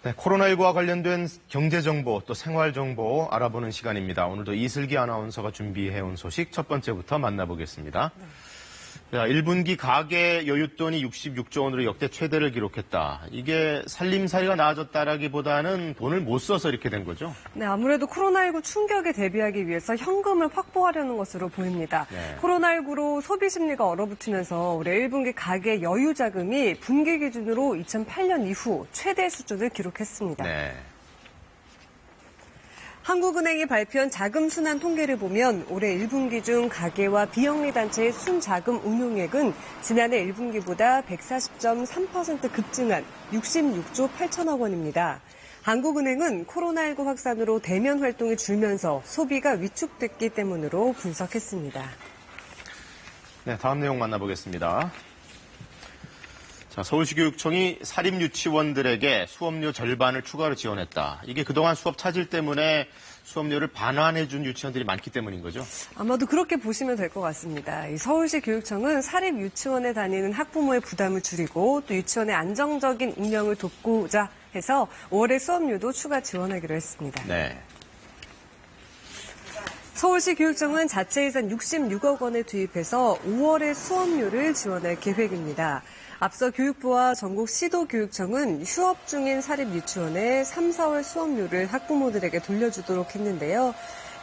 네, 코로나19와 관련된 경제정보 또 생활정보 알아보는 시간입니다. 오늘도 이슬기 아나운서가 준비해온 소식 첫 번째부터 만나보겠습니다. 자, 1분기 가계 여윳돈이 66조 원으로 역대 최대를 기록했다. 이게 살림살이가 나아졌다라기보다는 돈을 못 써서 이렇게 된 거죠? 네, 아무래도 코로나19 충격에 대비하기 위해서 현금을 확보하려는 것으로 보입니다. 네. 코로나19로 소비 심리가 얼어붙으면서 올해 1분기 가계 여유 자금이 분기 기준으로 2008년 이후 최대 수준을 기록했습니다. 네. 한국은행이 발표한 자금 순환 통계를 보면 올해 1분기 중 가계와 비영리 단체의 순자금 운용액은 지난해 1분기보다 140.3% 급증한 66조 8천억 원입니다. 한국은행은 코로나19 확산으로 대면 활동이 줄면서 소비가 위축됐기 때문으로 분석했습니다. 네, 다음 내용 만나보겠습니다. 자, 서울시 교육청이 사립유치원들에게 수업료 절반을 추가로 지원했다. 이게 그동안 수업 차질 때문에 수업료를 반환해준 유치원들이 많기 때문인 거죠? 아마도 그렇게 보시면 될 것 같습니다. 이 서울시 교육청은 사립유치원에 다니는 학부모의 부담을 줄이고 또 유치원의 안정적인 운영을 돕고자 해서 5월에 수업료도 추가 지원하기로 했습니다. 네. 서울시 교육청은 자체 예산 66억 원을 투입해서 5월에 수업료를 지원할 계획입니다. 앞서 교육부와 전국 시도교육청은 휴업 중인 사립유치원에 3, 4월 수업료를 학부모들에게 돌려주도록 했는데요.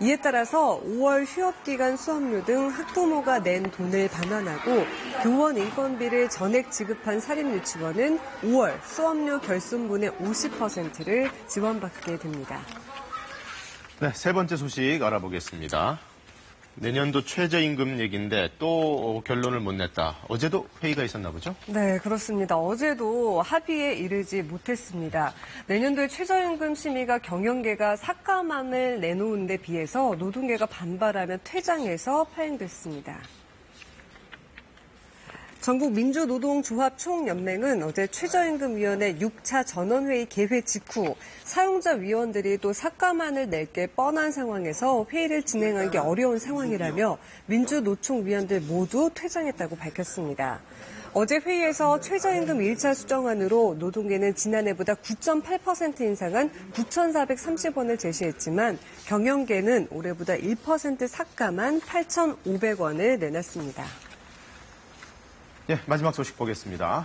이에 따라서 5월 휴업기간 수업료 등 학부모가 낸 돈을 반환하고 교원 인건비를 전액 지급한 사립유치원은 5월 수업료 결손분의 50%를 지원받게 됩니다. 네, 세 번째 소식 알아보겠습니다. 내년도 최저임금 얘기인데 또 결론을 못 냈다. 어제도 회의가 있었나 보죠? 네, 그렇습니다. 어제도 합의에 이르지 못했습니다. 내년도에 최저임금 심의가 경영계가 삭감안을 내놓은 데 비해서 노동계가 반발하며 퇴장해서 파행됐습니다. 전국민주노동조합총연맹은 어제 최저임금위원회 6차 전원회의 개회 직후 사용자 위원들이 또 삭감안을 낼 게 뻔한 상황에서 회의를 진행하기 어려운 상황이라며 민주노총 위원들 모두 퇴장했다고 밝혔습니다. 어제 회의에서 최저임금 1차 수정안으로 노동계는 지난해보다 9.8% 인상한 9,430원을 제시했지만 경영계는 올해보다 1% 삭감한 8,500원을 내놨습니다. 네, 마지막 소식 보겠습니다.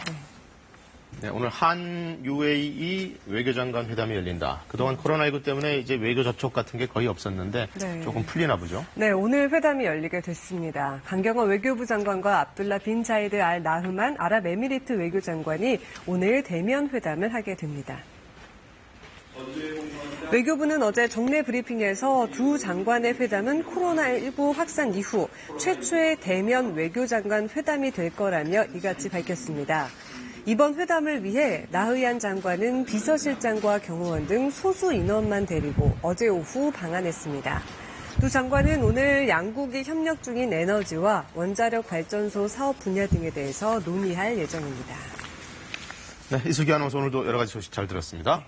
네, 오늘 한 UAE 외교장관 회담이 열린다. 그동안 코로나19 때문에 이제 외교 접촉 같은 게 거의 없었는데 네. 조금 풀리나 보죠? 네, 오늘 회담이 열리게 됐습니다. 강경화 외교부 장관과 압둘라 빈 자이드 알 나흐만 아랍에미리트 외교장관이 오늘 대면 회담을 하게 됩니다. 외교부는 어제 정례 브리핑에서 두 장관의 회담은 코로나19 확산 이후 최초의 대면 외교장관 회담이 될 거라며 이같이 밝혔습니다. 이번 회담을 위해 나흐얀 장관은 비서실장과 경호원 등 소수 인원만 데리고 어제 오후 방한했습니다. 두 장관은 오늘 양국이 협력 중인 에너지와 원자력 발전소 사업 분야 등에 대해서 논의할 예정입니다. 네, 이슬기 아나운서 오늘도 여러 가지 소식 잘 들었습니다.